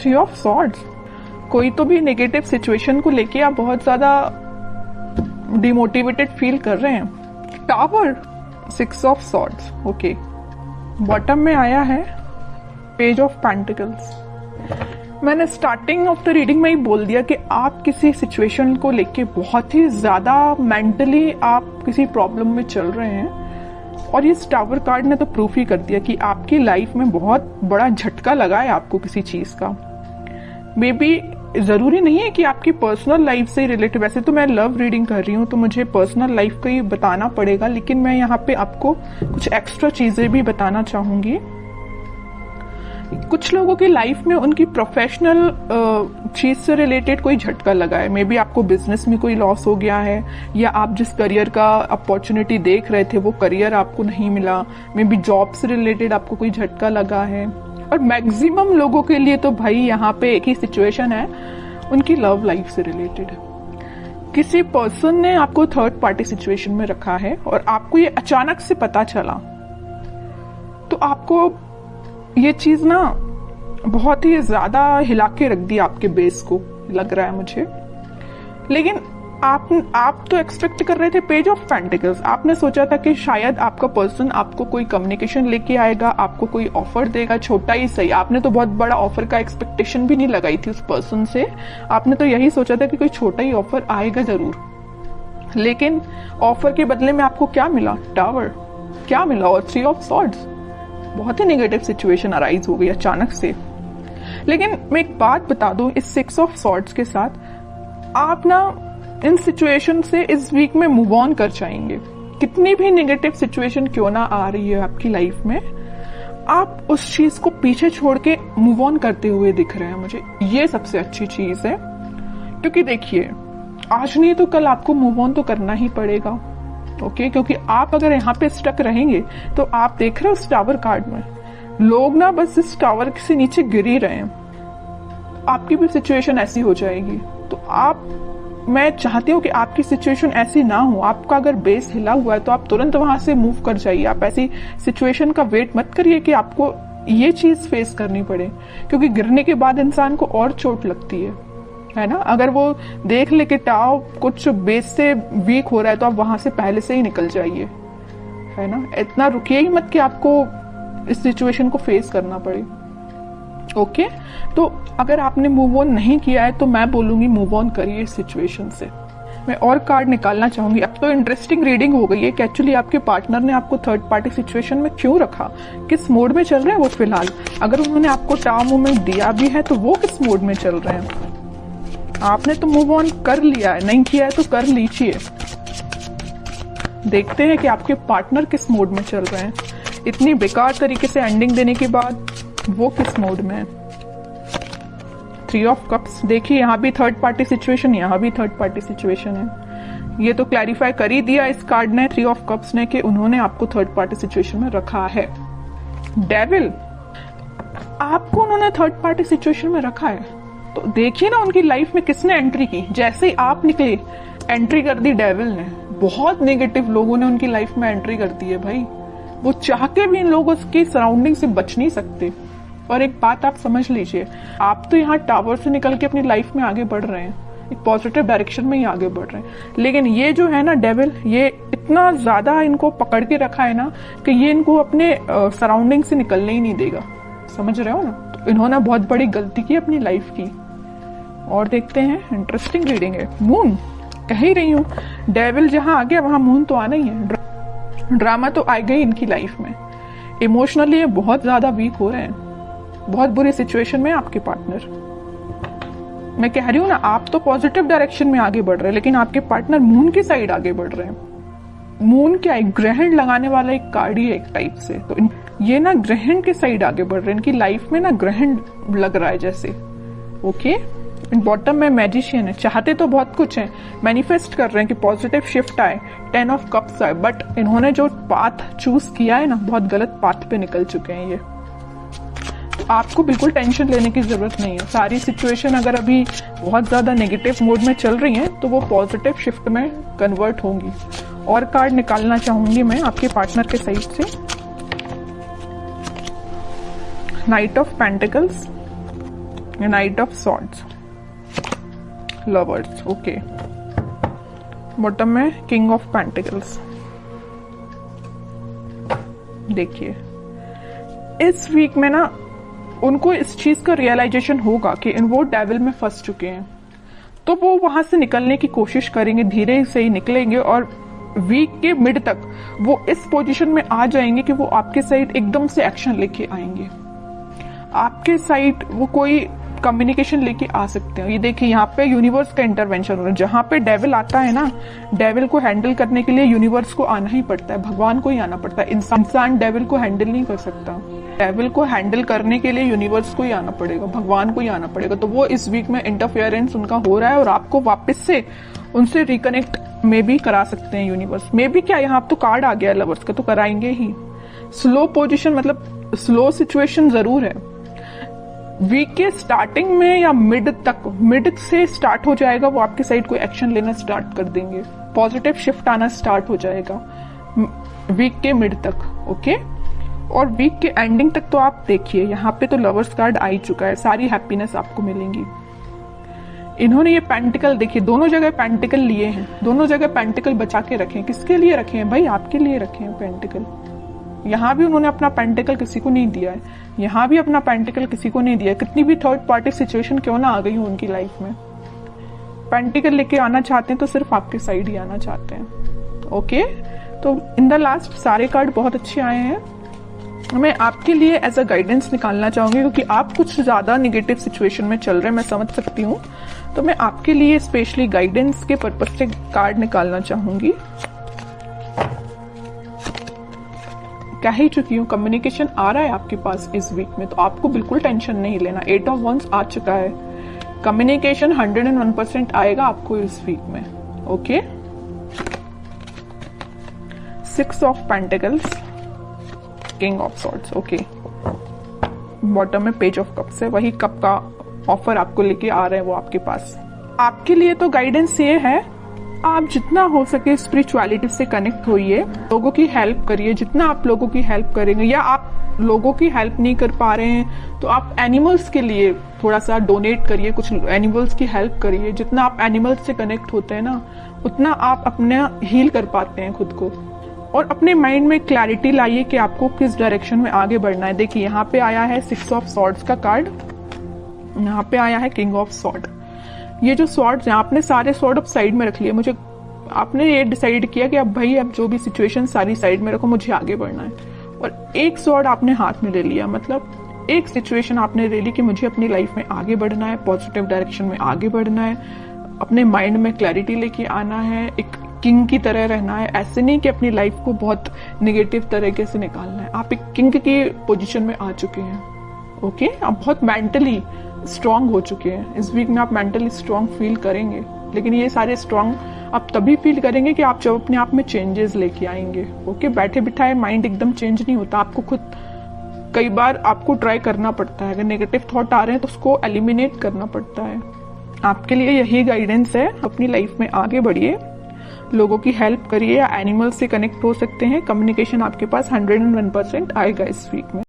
3 of swords, कोई तो भी नेगेटिव सिचुएशन को लेके आप बहुत ज्यादा डिमोटिवेटेड फील कर रहे हैं। Tower, 6 of swords, okay. Bottom में आया है पेज ऑफ पेंटिकल्स। मैंने स्टार्टिंग ऑफ द रीडिंग में ही बोल दिया कि आप किसी सिचुएशन को लेके बहुत ही ज्यादा मेंटली आप किसी प्रॉब्लम में चल रहे हैं, और ये टावर कार्ड ने तो प्रूफ ही कर दिया कि आपकी लाइफ में बहुत बड़ा झटका लगा है आपको किसी चीज का। मे बी जरूरी नहीं है कि आपकी पर्सनल लाइफ से रिलेटेड, वैसे तो मैं लव रीडिंग कर रही हूँ तो मुझे पर्सनल लाइफ का ही बताना पड़ेगा, लेकिन मैं यहाँ पे आपको कुछ एक्स्ट्रा चीजें भी बताना चाहूंगी। कुछ लोगों की लाइफ में उनकी प्रोफेशनल चीज से रिलेटेड कोई झटका लगा है। मे बी आपको बिजनेस में कोई लॉस हो गया है, या आप जिस करियर का अपॉर्चुनिटी देख रहे थे वो करियर आपको नहीं मिला। मे बी जॉब से रिलेटेड आपको कोई झटका लगा है। और मैक्सिमम लोगों के लिए तो भाई यहाँ पे एक ही सिचुएशन है, उनकी लव लाइफ से रिलेटेड। किसी पर्सन ने आपको थर्ड पार्टी सिचुएशन में रखा है और आपको ये अचानक से पता चला, तो आपको ये चीज ना बहुत ही ज्यादा हिला के रख दी आपके बेस को, लग रहा है मुझे। लेकिन आप तो एक्सपेक्ट कर रहे थे पेज ऑफ पेंटिकल्स। आपने सोचा था कि शायद आपका पर्सन आपको कोई कम्युनिकेशन लेके आएगा, आपको कोई ऑफर देगा, छोटा ही सही। आपने तो बहुत बड़ा ऑफर का एक्सपेक्टेशन भी नहीं लगाई थी उस पर्सन से। आपने तो यही सोचा था कि कोई छोटा ही ऑफर आएगा जरूर। लेकिन ऑफर के बदले में आपको क्या मिला? टावर। क्या मिला? और 3 ऑफ सॉर्ड्स। बहुत ही नेगेटिव सिचुएशन अराइज हो गई अचानक से। लेकिन मैं एक बात बता दूं, इस 6 ऑफ सॉर्ड्स के साथ आप ना इन सिचुएशन से इस वीक में मूव ऑन कर जाएंगे। कितनी भी नेगेटिव सिचुएशन क्यों ना आ रही है आपकी लाइफ में, आप उस चीज को पीछे छोड़ के मूव ऑन करते हुए दिख रहे हैं मुझे। ये सबसे अच्छी चीज है, क्योंकि देखिए आज नहीं तो कल आपको मूव ऑन तो करना ही पड़ेगा, ओके। क्योंकि आप अगर यहाँ पे स्टक रहेंगे तो आप देख रहे हो उस टावर कार्ड में लोग ना बस इस टावर से नीचे गिर ही रहे हैं। आपकी भी सिचुएशन ऐसी हो जाएगी। तो मैं चाहती हूँ कि आपकी सिचुएशन ऐसी ना हो। आपका अगर बेस हिला हुआ है तो आप तुरंत वहां से मूव कर जाइए। आप ऐसी सिचुएशन का वेट मत करिए कि आपको ये चीज फेस करनी पड़े, क्योंकि गिरने के बाद इंसान को और चोट लगती है ना। अगर वो देख ले कि टाव कुछ बेस से वीक हो रहा है तो आप वहां से पहले से ही निकल जाइए, है ना। इतना रुकिए ही मत कि आपको इस सिचुएशन को फेस करना पड़े, ओके। तो अगर आपने मूव ऑन नहीं किया है तो मैं बोलूंगी मूव ऑन करिए इस सिचुएशन से। मैं और कार्ड निकालना चाहूंगी। अब तो इंटरेस्टिंग रीडिंग हो गई है कि एक्चुअली आपके पार्टनर ने आपको थर्ड पार्टी सिचुएशन में क्यों रखा, किस मोड में चल रहे हैं वो फिलहाल। अगर उन्होंने आपको टाव मूवमेंट दिया भी है तो वो किस मोड में चल रहे हैं। आपने तो मूव ऑन कर लिया है, नहीं किया है तो कर लीजिए। देखते हैं कि आपके पार्टनर किस मोड में चल रहे हैं। इतनी बेकार तरीके से एंडिंग देने के बाद वो किस मोड में है। 3 ऑफ कप्स, देखिए यहाँ भी थर्ड पार्टी सिचुएशन, यहाँ भी थर्ड पार्टी सिचुएशन है। ये तो क्लैरिफाई कर ही दिया इस कार्ड ने, 3 ऑफ कप्स ने, कि उन्होंने आपको थर्ड पार्टी सिचुएशन में रखा है। डेविल, आपको उन्होंने थर्ड पार्टी सिचुएशन में रखा है तो देखिए ना उनकी लाइफ में किसने एंट्री की। जैसे ही आप निकले एंट्री कर दी डेविल ने। बहुत नेगेटिव लोगों ने उनकी लाइफ में एंट्री कर दी है भाई। वो चाह के भी इन लोगों की सराउंडिंग से बच नहीं सकते। और एक बात आप समझ लीजिए, आप तो यहाँ टावर से निकल के अपनी लाइफ में आगे बढ़ रहे हैं, एक पॉजिटिव डायरेक्शन में ही आगे बढ़ रहे हैं। लेकिन ये जो है ना डेविल, ये इतना ज्यादा इनको पकड़ के रखा है ना कि ये इनको अपने सराउंडिंग से निकलने ही नहीं देगा। समझ रहे हो ना। तो इन्होंने बहुत बड़ी गलती की अपनी लाइफ की। और देखते हैं, इंटरेस्टिंग रीडिंग है। मून, कह ही रही हूँ, डेविल जहां आ गया वहां मून तो आना ही है। ड्रामा तो आ गई इनकी लाइफ में। इमोशनली ये बहुत ज्यादा वीक हो रहे हैं, बहुत बुरी सिचुएशन में आपके पार्टनर। मैं कह रही हूँ ना, आप तो पॉजिटिव डायरेक्शन में आगे बढ़ रहे हैं, लेकिन आपके पार्टनर मून की साइड आगे बढ़ रहे हैं। मून क्या है? ग्रहण लगाने वाला एक कार्ड ही है एक टाइप से। तो ये ना ग्रहण के साइड आगे बढ़ रहे हैं। इनकी लाइफ में ना ग्रहण लग रहा है जैसे, ओके। बॉटम में मैजिशियन है। चाहते तो बहुत कुछ है, मैनिफेस्ट कर रहे हैं कि पॉजिटिव शिफ्ट आए, 10 ऑफ कप्स आए, बट इन्होंने जो पाथ चूज किया है ना, बहुत गलत पाथ पे निकल चुके हैं ये। तो आपको बिल्कुल टेंशन लेने की जरूरत नहीं है। सारी सिचुएशन अगर अभी बहुत ज्यादा नेगेटिव मोड में चल रही है तो वो पॉजिटिव शिफ्ट में कन्वर्ट होंगी। और कार्ड निकालना चाहूंगी मैं आपके पार्टनर के साइड से। Night of pentacles, night of swords, lovers, okay. Bottom में किंग ऑफ पेंटिकल्स। देखिए इस वीक में ना उनको इस चीज का रियलाइजेशन होगा कि वो डेविल में फंस चुके हैं, तो वो वहां से निकलने की कोशिश करेंगे, धीरे से ही निकलेंगे और वीक के मिड तक वो इस पोजीशन में आ जाएंगे कि वो आपके साइड एकदम से एक्शन लेके आएंगे। आपके साइड वो कोई कम्युनिकेशन लेके आ सकते हैं। ये देखिए यहाँ पे यूनिवर्स का इंटरवेंशन हो रहा है। जहां पे डेविल आता है ना, डेविल को हैंडल करने के लिए यूनिवर्स को आना ही पड़ता है, भगवान को ही आना पड़ता है। इंसान डेविल को हैंडल नहीं कर सकता। डेविल को हैंडल करने के लिए यूनिवर्स को ही आना पड़ेगा, भगवान को ही आना पड़ेगा। तो वो इस वीक में इंटरफेरेंस उनका हो रहा है और आपको वापस से उनसे रिकनेक्ट में भी करा सकते हैं यूनिवर्स। मे भी क्या, यहाँ तो कार्ड आ गया लवर्स का, तो कराएंगे ही। स्लो पोजीशन मतलब स्लो सिचुएशन जरूर है। वीक के स्टार्टिंग में या मिड तक, मिड से स्टार्ट हो जाएगा, वो आपके साइड कोई एक्शन लेना स्टार्ट कर देंगे, पॉजिटिव शिफ्ट आना स्टार्ट हो जाएगा वीक के मिड तक, ओके। और वीक के एंडिंग तक तो आप देखिए यहाँ पे तो लवर्स कार्ड आ ही चुका है, सारी हैप्पीनेस आपको मिलेंगी। इन्होंने ये पेंटिकल देखिए, दोनों जगह पेंटिकल लिए हैं, दोनों जगह पेंटिकल बचा के रखे हैं। किसके लिए रखे हैं भाई? आपके लिए रखे हैं पेंटिकल। यहाँ भी उन्होंने अपना पेंटिकल किसी को नहीं दिया है, यहाँ भी अपना पेंटिकल किसी को नहीं दिया है। कितनी भी थर्ड पार्टी सिचुएशन क्यों ना आ गई हो उनकी लाइफ में, पेंटिकल लेके आना चाहते हैं तो सिर्फ आपके साइड ही आना चाहते हैं, ओके। तो इन द लास्ट सारे कार्ड बहुत अच्छे आए हैं। मैं आपके लिए एज अ गाइडेंस निकालना चाहूंगी, क्योंकि आप कुछ ज्यादा निगेटिव सिचुएशन में चल रहे हैं, मैं समझ सकती हूँ। तो मैं आपके लिए स्पेशली गाइडेंस के पर्पज से कार्ड निकालना चाहूंगी। कह ही चुकी हूँ, कम्युनिकेशन आ रहा है आपके पास इस वीक में, तो आपको बिल्कुल टेंशन नहीं लेना। 8 ऑफ वंस आ चुका है, कम्युनिकेशन 101% आएगा आपको इस वीक में, okay. 6 of pentacles, king of swords, okay. Bottom में पेज ऑफ कप्स है, वही कप का ऑफर आपको लेके आ रहे हैं वो आपके पास। आपके लिए तो गाइडेंस ये है, आप जितना हो सके स्पिरिचुअलिटी से कनेक्ट होइए, लोगों की हेल्प करिए। जितना आप लोगों की हेल्प करेंगे, या आप लोगों की हेल्प नहीं कर पा रहे हैं तो आप एनिमल्स के लिए थोड़ा सा डोनेट करिए, कुछ एनिमल्स की हेल्प करिए। जितना आप एनिमल्स से कनेक्ट होते हैं ना, उतना आप अपने हील कर पाते हैं खुद को। और अपने माइंड में क्लैरिटी लाइए कि आपको किस डायरेक्शन में आगे बढ़ना है। देखिए यहाँ पे आया है 6 ऑफ सॉर्ड्स का कार्ड, यहाँ पे आया है किंग ऑफ सॉर्ड। ये जो सॉर्ड्स हैं, आपने सारे सॉर्ड अब साइड में रख लिए। मुझे आपने ये डिसाइड किया कि अब भाई अब जो भी सिचुएशन सारी साइड में रखो, मुझे आगे बढ़ना है। और एक सॉर्ड आपने हाथ में ले लिया, मतलब एक सिचुएशन आपने ले ली कि मुझे अपनी लाइफ में आगे बढ़ना है, पॉजिटिव डायरेक्शन में आगे बढ़ना है, अपने माइंड में क्लैरिटी लेके आना है, एक किंग की तरह रहना है। ऐसे नहीं कि अपनी लाइफ को बहुत निगेटिव तरीके से निकालना है। आप एक किंग की पोजीशन में आ चुके हैं, ओके। आप बहुत मेंटली स्ट्रांग हो चुके हैं। इस वीक में आप मेंटली स्ट्रांग फील करेंगे, लेकिन ये सारे स्ट्रांग आप तभी फील करेंगे कि आप जब अपने आप में चेंजेस लेके आएंगे, ओके। बैठे बिठाए माइंड एकदम चेंज नहीं होता, आपको खुद कई बार आपको ट्राई करना पड़ता है। अगर नेगेटिव थॉट आ रहे हैं तो उसको एलिमिनेट करना पड़ता है। आपके लिए यही गाइडेंस है, अपनी लाइफ में आगे बढ़िए, लोगों की हेल्प करिए, या एनिमल से कनेक्ट हो सकते हैं। कम्युनिकेशन आपके पास 101% आएगा इस वीक में।